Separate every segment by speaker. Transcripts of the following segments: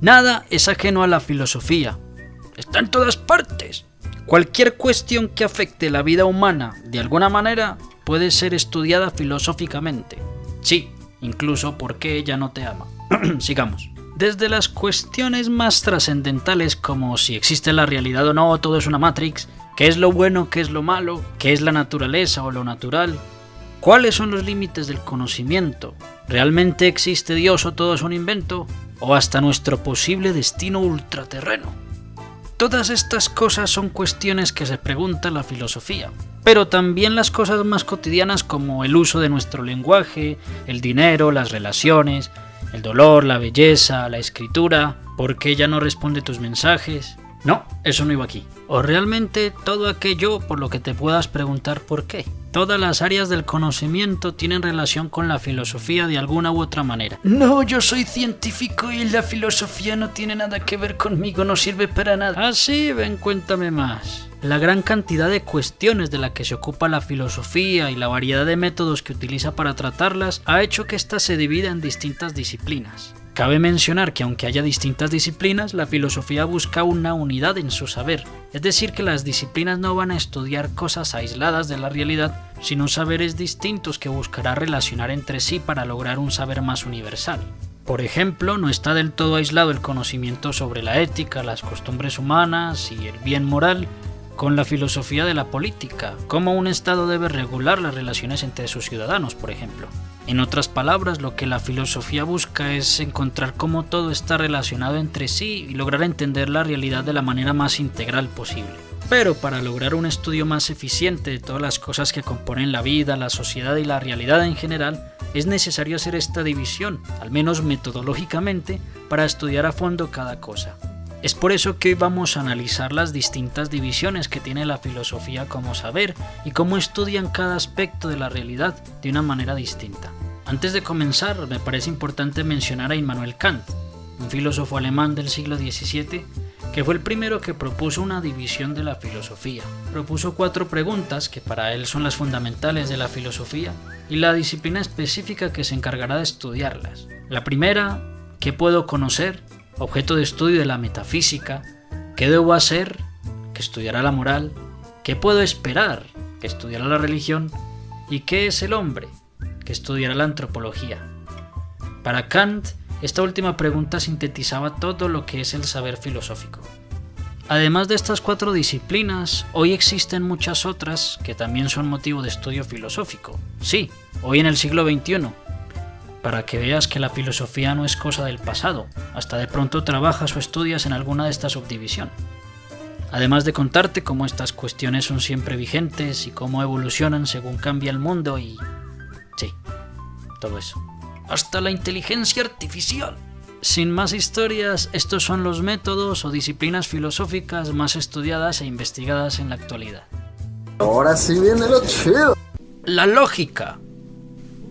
Speaker 1: Nada es ajeno a la filosofía. Está en todas partes. Cualquier cuestión que afecte la vida humana de alguna manera puede ser estudiada filosóficamente. Sí, incluso porque ella no te ama. Sigamos. Desde las cuestiones más trascendentales como si existe la realidad o no, todo es una Matrix, qué es lo bueno, qué es lo malo, qué es la naturaleza o lo natural, cuáles son los límites del conocimiento, ¿realmente existe Dios o todo es un invento? O hasta nuestro posible destino ultraterreno. Todas estas cosas son cuestiones que se pregunta la filosofía, pero también las cosas más cotidianas como el uso de nuestro lenguaje, el dinero, las relaciones, el dolor, la belleza, la escritura, ¿por qué ella no responde tus mensajes? No, eso no iba aquí. O realmente todo aquello por lo que te puedas preguntar por qué. Todas las áreas del conocimiento tienen relación con la filosofía de alguna u otra manera. No, yo soy científico y la filosofía no tiene nada que ver conmigo, no sirve para nada. Ah, sí, ven, cuéntame más. La gran cantidad de cuestiones de la que se ocupa la filosofía y la variedad de métodos que utiliza para tratarlas ha hecho que ésta se divida en distintas disciplinas. Cabe mencionar que aunque haya distintas disciplinas, la filosofía busca una unidad en su saber, es decir, que las disciplinas no van a estudiar cosas aisladas de la realidad, sino saberes distintos que buscará relacionar entre sí para lograr un saber más universal. Por ejemplo, no está del todo aislado el conocimiento sobre la ética, las costumbres humanas y el bien moral, con la filosofía de la política, cómo un Estado debe regular las relaciones entre sus ciudadanos, por ejemplo. En otras palabras, lo que la filosofía busca es encontrar cómo todo está relacionado entre sí y lograr entender la realidad de la manera más integral posible. Pero para lograr un estudio más eficiente de todas las cosas que componen la vida, la sociedad y la realidad en general, es necesario hacer esta división, al menos metodológicamente, para estudiar a fondo cada cosa. Es por eso que hoy vamos a analizar las distintas divisiones que tiene la filosofía como saber y cómo estudian cada aspecto de la realidad de una manera distinta. Antes de comenzar, me parece importante mencionar a Immanuel Kant, un filósofo alemán del siglo XVII, que fue el primero que propuso una división de la filosofía. Propuso 4 preguntas que para él son las fundamentales de la filosofía y la disciplina específica que se encargará de estudiarlas. La primera, ¿qué puedo conocer?, objeto de estudio de la metafísica. ¿Qué debo hacer?, que estudiará la moral. ¿Qué puedo esperar?, que estudiará la religión. ¿Y qué es el hombre?, que estudiará la antropología. Para Kant, esta última pregunta sintetizaba todo lo que es el saber filosófico. Además de estas 4 disciplinas, hoy existen muchas otras que también son motivo de estudio filosófico. Sí, hoy en el siglo XXI. Para que veas que la filosofía no es cosa del pasado, hasta de pronto trabajas o estudias en alguna de esta subdivisión. Además de contarte cómo estas cuestiones son siempre vigentes y cómo evolucionan según cambia el mundo y... sí, todo eso. Hasta la inteligencia artificial. Sin más historias, estos son los métodos o disciplinas filosóficas más estudiadas e investigadas en la actualidad.
Speaker 2: Ahora sí viene lo chido.
Speaker 1: La lógica.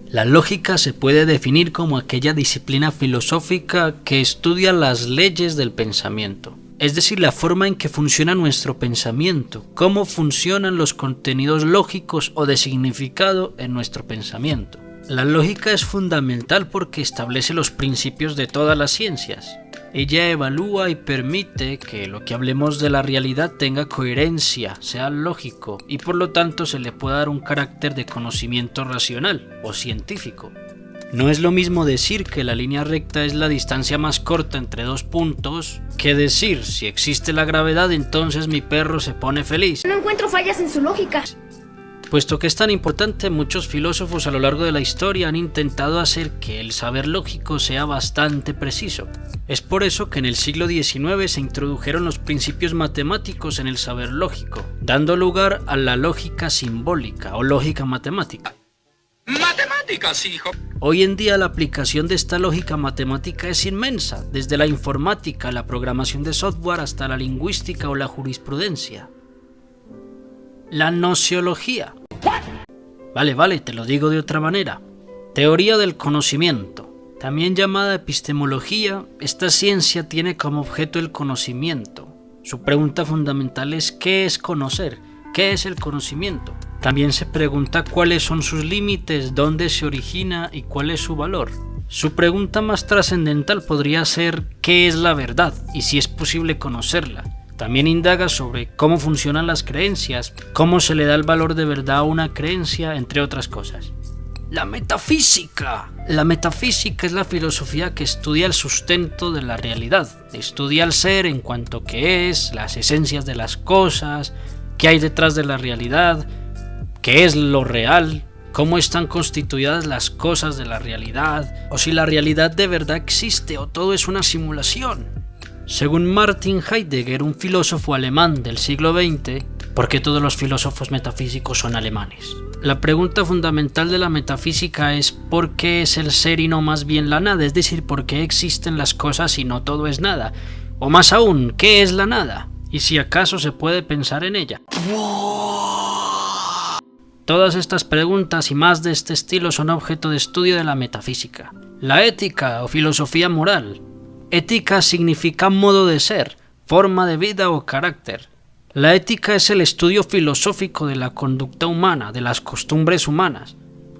Speaker 1: La lógica se puede definir como aquella disciplina filosófica que estudia las leyes del pensamiento, es decir, la forma en que funciona nuestro pensamiento, cómo funcionan los contenidos lógicos o de significado en nuestro pensamiento. La lógica es fundamental porque establece los principios de todas las ciencias. Ella evalúa y permite que lo que hablemos de la realidad tenga coherencia, sea lógico y por lo tanto se le pueda dar un carácter de conocimiento racional o científico. No es lo mismo decir que la línea recta es la distancia más corta entre 2 puntos que decir si existe la gravedad entonces mi perro se pone feliz.
Speaker 3: No encuentro fallas en su lógica.
Speaker 1: Puesto que es tan importante, muchos filósofos a lo largo de la historia han intentado hacer que el saber lógico sea bastante preciso. Es por eso que en el siglo XIX se introdujeron los principios matemáticos en el saber lógico, dando lugar a la lógica simbólica o lógica matemática.
Speaker 4: ¡Matemáticas, hijo!
Speaker 1: Hoy en día la aplicación de esta lógica matemática es inmensa, desde la informática, la programación de software hasta la lingüística o la jurisprudencia. La nociología. Vale, te lo digo de otra manera. Teoría del conocimiento. También llamada epistemología, esta ciencia tiene como objeto el conocimiento. Su pregunta fundamental es ¿qué es conocer? ¿Qué es el conocimiento? También se pregunta cuáles son sus límites, dónde se origina y cuál es su valor. Su pregunta más trascendental podría ser ¿qué es la verdad? Y si es posible conocerla. También indaga sobre cómo funcionan las creencias, cómo se le da el valor de verdad a una creencia, entre otras cosas. La metafísica. La metafísica es la filosofía que estudia el sustento de la realidad, estudia el ser en cuanto que es, las esencias de las cosas, qué hay detrás de la realidad, qué es lo real, cómo están constituidas las cosas de la realidad, o si la realidad de verdad existe o todo es una simulación. Según Martin Heidegger, un filósofo alemán del siglo XX, ¿por qué todos los filósofos metafísicos son alemanes? La pregunta fundamental de la metafísica es ¿por qué es el ser y no más bien la nada? Es decir, ¿por qué existen las cosas y no todo es nada? O más aún, ¿qué es la nada? Y si acaso se puede pensar en ella. Todas estas preguntas y más de este estilo son objeto de estudio de la metafísica. La ética o filosofía moral. Ética significa modo de ser, forma de vida o carácter. La ética es el estudio filosófico de la conducta humana, de las costumbres humanas,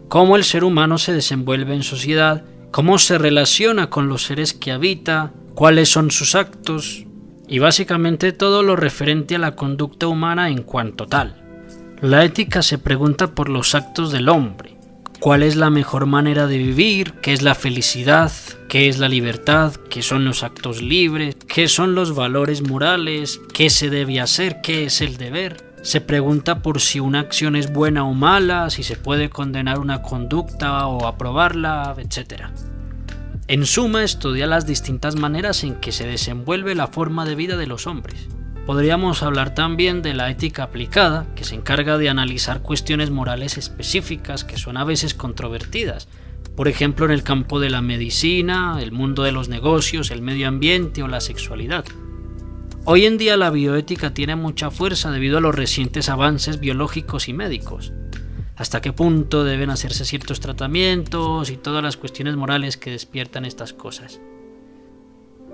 Speaker 1: cómo el ser humano se desenvuelve en sociedad, cómo se relaciona con los seres que habita, cuáles son sus actos, y básicamente todo lo referente a la conducta humana en cuanto tal. La ética se pregunta por los actos del hombre, cuál es la mejor manera de vivir, qué es la felicidad, qué es la libertad, qué son los actos libres, qué son los valores morales, qué se debe hacer, qué es el deber. Se pregunta por si una acción es buena o mala, si se puede condenar una conducta o aprobarla, etc. En suma, estudia las distintas maneras en que se desenvuelve la forma de vida de los hombres. Podríamos hablar también de la ética aplicada, que se encarga de analizar cuestiones morales específicas que son a veces controvertidas, por ejemplo en el campo de la medicina, el mundo de los negocios, el medio ambiente o la sexualidad. Hoy en día la bioética tiene mucha fuerza debido a los recientes avances biológicos y médicos. Hasta qué punto deben hacerse ciertos tratamientos y todas las cuestiones morales que despiertan estas cosas.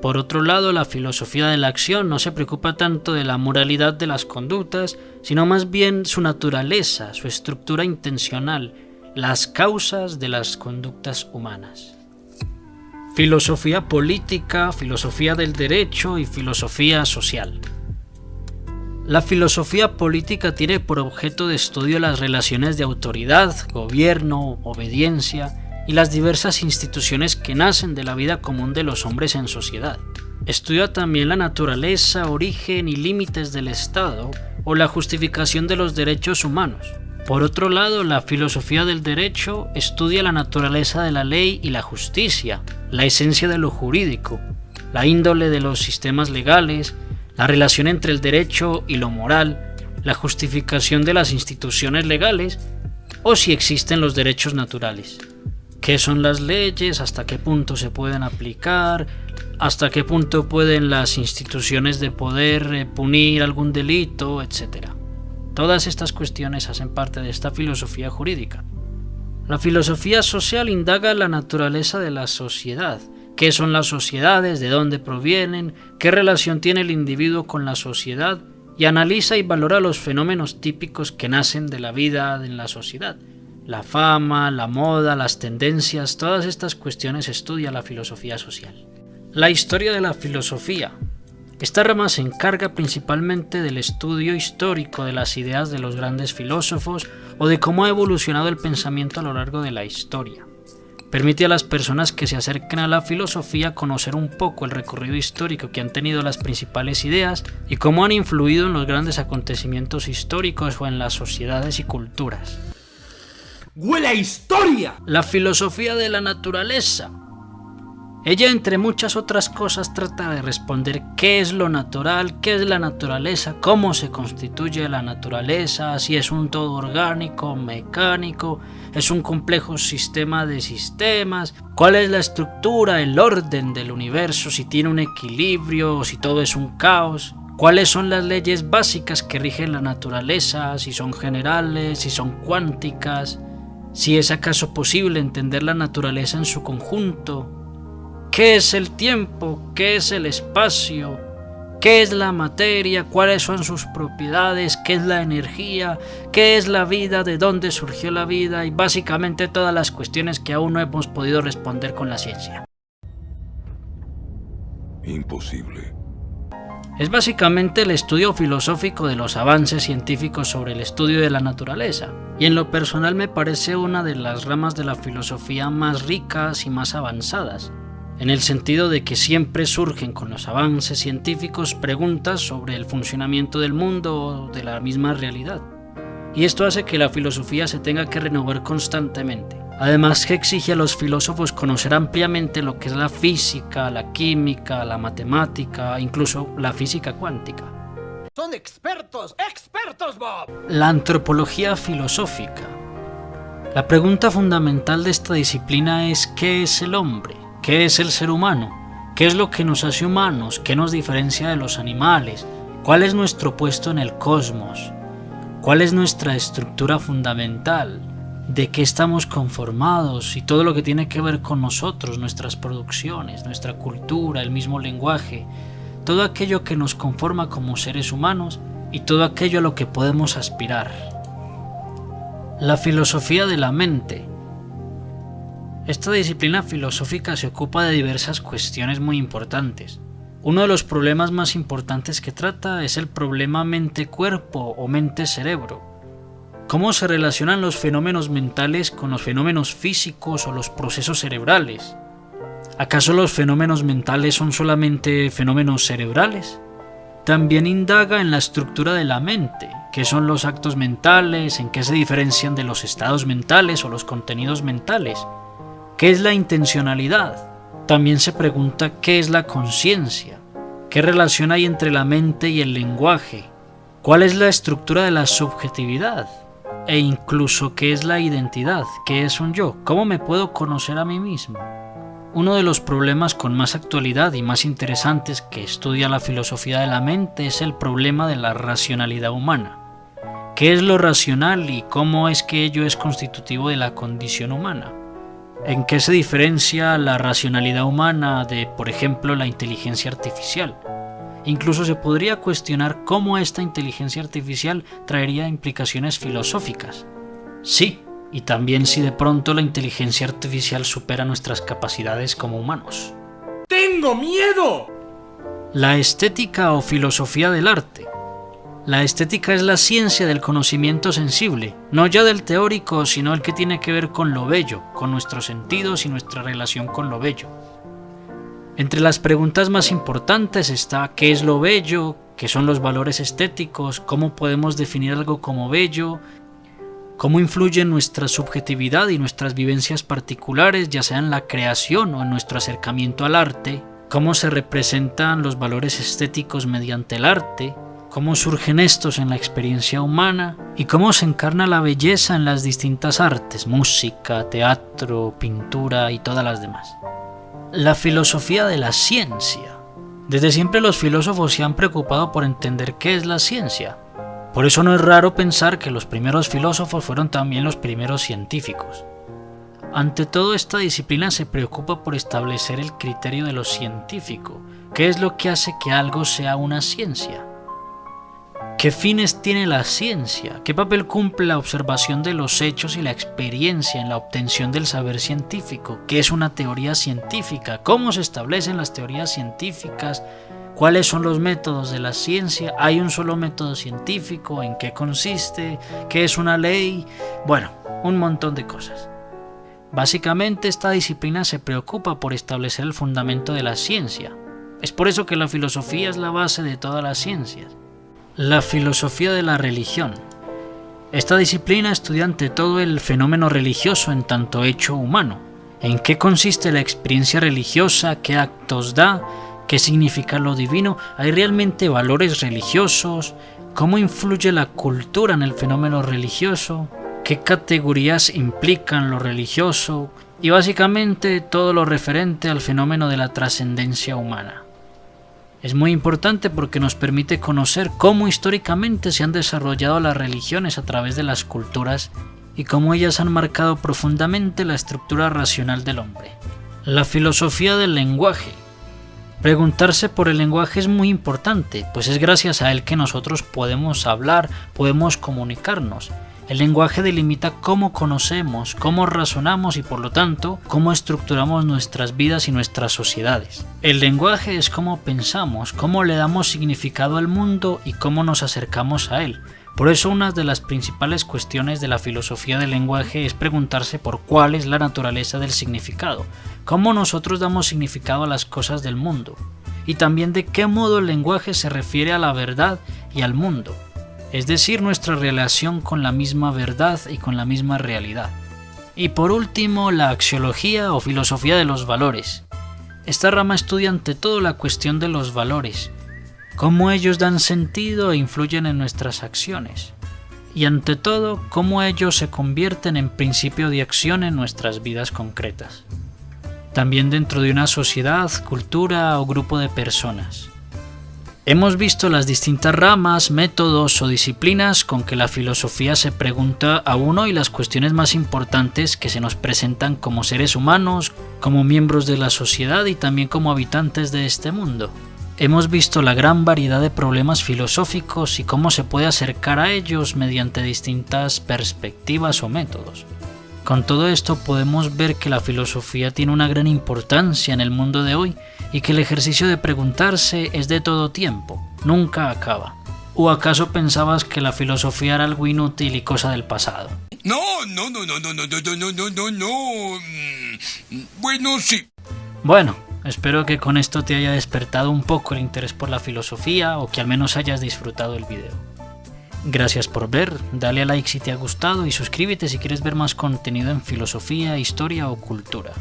Speaker 1: Por otro lado, la filosofía de la acción no se preocupa tanto de la moralidad de las conductas, sino más bien su naturaleza, su estructura intencional, las causas de las conductas humanas. Filosofía política, filosofía del derecho y filosofía social. La filosofía política tiene por objeto de estudio las relaciones de autoridad, gobierno, obediencia y las diversas instituciones que nacen de la vida común de los hombres en sociedad. Estudia también la naturaleza, origen y límites del Estado o la justificación de los derechos humanos. Por otro lado, la filosofía del derecho estudia la naturaleza de la ley y la justicia, la esencia de lo jurídico, la índole de los sistemas legales, la relación entre el derecho y lo moral, la justificación de las instituciones legales o si existen los derechos naturales. ¿Qué son las leyes? ¿Hasta qué punto se pueden aplicar? ¿Hasta qué punto pueden las instituciones de poder punir algún delito? Etcétera. Todas estas cuestiones hacen parte de esta filosofía jurídica. La filosofía social indaga la naturaleza de la sociedad. ¿Qué son las sociedades? ¿De dónde provienen? ¿Qué relación tiene el individuo con la sociedad? Y analiza y valora los fenómenos típicos que nacen de la vida en la sociedad. La fama, la moda, las tendencias, todas estas cuestiones estudia la filosofía social. La historia de la filosofía. Esta rama se encarga principalmente del estudio histórico de las ideas de los grandes filósofos o de cómo ha evolucionado el pensamiento a lo largo de la historia. Permite a las personas que se acerquen a la filosofía conocer un poco el recorrido histórico que han tenido las principales ideas y cómo han influido en los grandes acontecimientos históricos o en las sociedades y culturas.
Speaker 3: ¡Huele a historia!
Speaker 1: La filosofía de la naturaleza. Ella, entre muchas otras cosas, trata de responder qué es lo natural, qué es la naturaleza, cómo se constituye la naturaleza, si es un todo orgánico, mecánico, es un complejo sistema de sistemas, cuál es la estructura, el orden del universo, si tiene un equilibrio o si todo es un caos. ¿Cuáles son las leyes básicas que rigen la naturaleza? Si son generales, si son cuánticas, si es acaso posible entender la naturaleza en su conjunto. ¿Qué es el tiempo? ¿Qué es el espacio? ¿Qué es la materia? ¿Cuáles son sus propiedades? ¿Qué es la energía? ¿Qué es la vida? ¿De dónde surgió la vida? Y básicamente todas las cuestiones que aún no hemos podido responder con la ciencia.
Speaker 5: Imposible.
Speaker 1: Es básicamente el estudio filosófico de los avances científicos sobre el estudio de la naturaleza, y en lo personal me parece una de las ramas de la filosofía más ricas y más avanzadas, en el sentido de que siempre surgen con los avances científicos preguntas sobre el funcionamiento del mundo o de la misma realidad. Y esto hace que la filosofía se tenga que renovar constantemente. Además que exige a los filósofos conocer ampliamente lo que es la física, la química, la matemática, incluso la física cuántica.
Speaker 3: ¡Son expertos! Bob!
Speaker 1: La antropología filosófica. La pregunta fundamental de esta disciplina es ¿qué es el hombre? ¿Qué es el ser humano? ¿Qué es lo que nos hace humanos? ¿Qué nos diferencia de los animales? ¿Cuál es nuestro puesto en el cosmos? ¿Cuál es nuestra estructura fundamental? ¿De qué estamos conformados? Y todo lo que tiene que ver con nosotros, nuestras producciones, nuestra cultura, el mismo lenguaje, todo aquello que nos conforma como seres humanos y todo aquello a lo que podemos aspirar. La filosofía de la mente. Esta disciplina filosófica se ocupa de diversas cuestiones muy importantes. Uno de los problemas más importantes que trata es el problema mente-cuerpo o mente-cerebro. ¿Cómo se relacionan los fenómenos mentales con los fenómenos físicos o los procesos cerebrales? ¿Acaso los fenómenos mentales son solamente fenómenos cerebrales? También indaga en la estructura de la mente, qué son los actos mentales, en qué se diferencian de los estados mentales o los contenidos mentales, qué es la intencionalidad. También se pregunta qué es la conciencia, qué relación hay entre la mente y el lenguaje, cuál es la estructura de la subjetividad, e incluso qué es la identidad, qué es un yo, cómo me puedo conocer a mí mismo. Uno de los problemas con más actualidad y más interesantes que estudia la filosofía de la mente es el problema de la racionalidad humana. ¿Qué es lo racional y cómo es que ello es constitutivo de la condición humana? ¿En qué se diferencia la racionalidad humana de, por ejemplo, la inteligencia artificial? Incluso se podría cuestionar cómo esta inteligencia artificial traería implicaciones filosóficas. Sí, y también si de pronto la inteligencia artificial supera nuestras capacidades como humanos.
Speaker 3: ¡Tengo miedo!
Speaker 1: La estética o filosofía del arte. La estética es la ciencia del conocimiento sensible, no ya del teórico, sino el que tiene que ver con lo bello, con nuestros sentidos y nuestra relación con lo bello. Entre las preguntas más importantes está ¿qué es lo bello? ¿Qué son los valores estéticos? ¿Cómo podemos definir algo como bello? ¿Cómo influye en nuestra subjetividad y nuestras vivencias particulares, ya sea en la creación o en nuestro acercamiento al arte? ¿Cómo se representan los valores estéticos mediante el arte? ¿Cómo surgen estos en la experiencia humana? ¿Y cómo se encarna la belleza en las distintas artes, música, teatro, pintura y todas las demás? La filosofía de la ciencia. Desde siempre los filósofos se han preocupado por entender qué es la ciencia. Por eso no es raro pensar que los primeros filósofos fueron también los primeros científicos. Ante todo, esta disciplina se preocupa por establecer el criterio de lo científico. ¿Qué es lo que hace que algo sea una ciencia? ¿Qué fines tiene la ciencia? ¿Qué papel cumple la observación de los hechos y la experiencia en la obtención del saber científico? ¿Qué es una teoría científica? ¿Cómo se establecen las teorías científicas? ¿Cuáles son los métodos de la ciencia? ¿Hay un solo método científico? ¿En qué consiste? ¿Qué es una ley? Bueno, un montón de cosas. Básicamente, esta disciplina se preocupa por establecer el fundamento de la ciencia. Es por eso que la filosofía es la base de todas las ciencias. La filosofía de la religión. Esta disciplina estudia ante todo el fenómeno religioso en tanto hecho humano. ¿En qué consiste la experiencia religiosa? ¿Qué actos da? ¿Qué significa lo divino? ¿Hay realmente valores religiosos? ¿Cómo influye la cultura en el fenómeno religioso? ¿Qué categorías implican lo religioso? Y básicamente todo lo referente al fenómeno de la trascendencia humana. Es muy importante porque nos permite conocer cómo históricamente se han desarrollado las religiones a través de las culturas y cómo ellas han marcado profundamente la estructura racional del hombre. La filosofía del lenguaje. Preguntarse por el lenguaje es muy importante, pues es gracias a él que nosotros podemos hablar, podemos comunicarnos. El lenguaje delimita cómo conocemos, cómo razonamos y por lo tanto cómo estructuramos nuestras vidas y nuestras sociedades. El lenguaje es cómo pensamos, cómo le damos significado al mundo y cómo nos acercamos a él. Por eso una de las principales cuestiones de la filosofía del lenguaje es preguntarse por cuál es la naturaleza del significado, cómo nosotros damos significado a las cosas del mundo, y también de qué modo el lenguaje se refiere a la verdad y al mundo, es decir, nuestra relación con la misma verdad y con la misma realidad. Y por último, la axiología o filosofía de los valores. Esta rama estudia ante todo la cuestión de los valores, cómo ellos dan sentido e influyen en nuestras acciones, y ante todo, cómo ellos se convierten en principio de acción en nuestras vidas concretas. También dentro de una sociedad, cultura o grupo de personas. Hemos visto las distintas ramas, métodos o disciplinas con que la filosofía se pregunta a uno y las cuestiones más importantes que se nos presentan como seres humanos, como miembros de la sociedad y también como habitantes de este mundo. Hemos visto la gran variedad de problemas filosóficos y cómo se puede acercar a ellos mediante distintas perspectivas o métodos. Con todo esto podemos ver que la filosofía tiene una gran importancia en el mundo de hoy y que el ejercicio de preguntarse es de todo tiempo, nunca acaba. ¿O acaso pensabas que la filosofía era algo inútil y cosa del pasado?
Speaker 4: No. Bueno, sí.
Speaker 1: Bueno, espero que con esto te haya despertado un poco el interés por la filosofía o que al menos hayas disfrutado el video. Gracias por ver, dale a like si te ha gustado y suscríbete si quieres ver más contenido en filosofía, historia o cultura.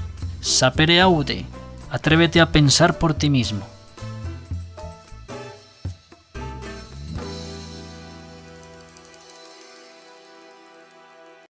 Speaker 1: Sapere aude, atrévete a pensar por ti mismo.